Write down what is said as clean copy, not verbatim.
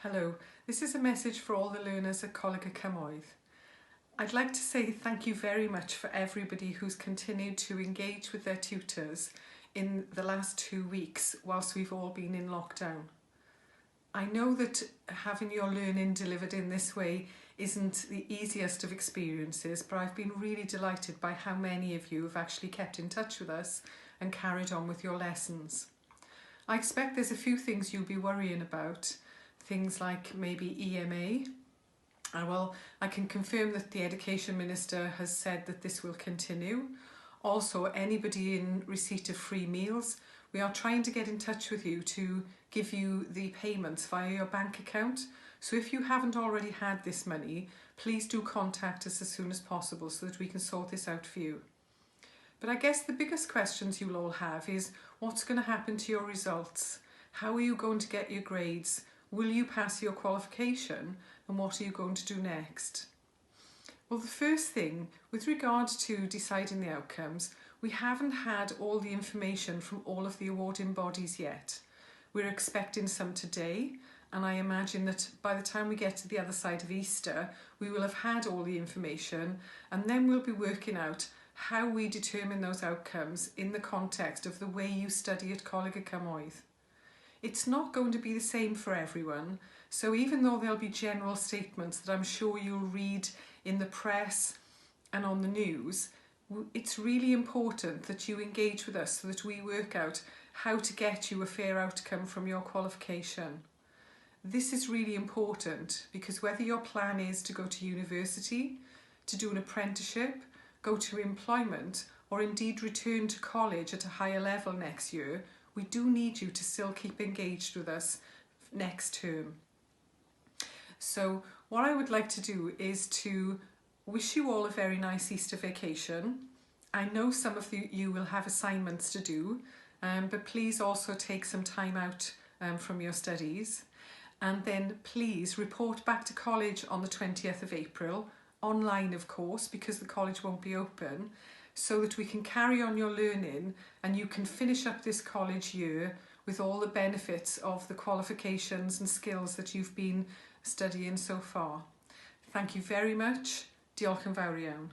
Hello, this is a message for all the learners at Coleg y Cymoedd. I'd like to say thank you very much for everybody who's continued to engage with their tutors in the last 2 weeks whilst we've all been in lockdown. I know that having your learning delivered in this way isn't the easiest of experiences, but I've been really delighted by how many of you have actually kept in touch with us and carried on with your lessons. I expect there's a few things you'll be worrying about, things like maybe EMA. Well, I can confirm that the Education Minister has said that this will continue. Also, anybody in receipt of free meals, we are trying to get in touch with you to give you the payments via your bank account. So if you haven't already had this money, please do contact us as soon as possible so that we can sort this out for you. But I guess the biggest questions you'll all have is what's going to happen to your results? How are you going to get your grades? Will you pass your qualification? And what are you going to do next? Well, the first thing, with regard to deciding the outcomes, we haven't had all the information from all of the awarding bodies yet. We're expecting some today, and I imagine that by the time we get to the other side of Easter, we will have had all the information, and then we'll be working out how we determine those outcomes in the context of the way you study at Coleg y Cymoedd. It's not going to be the same for everyone, so even though there'll be general statements that I'm sure you'll read in the press and on the news, it's really important that you engage with us so that we work out how to get you a fair outcome from your qualification. This is really important because whether your plan is to go to university, to do an apprenticeship, go to employment, or indeed return to college at a higher level next year, we do need you to still keep engaged with us next term. So what I would like to do is to wish you all a very nice Easter vacation. I know some of you will have assignments to do, but please also take some time out from your studies. And then please report back to college on the 20th of April, online of course, because the college won't be open, so that we can carry on your learning and you can finish up this college year with all the benefits of the qualifications and skills that you've been studying so far. Thank you very much. Diolch yn fawr iawn.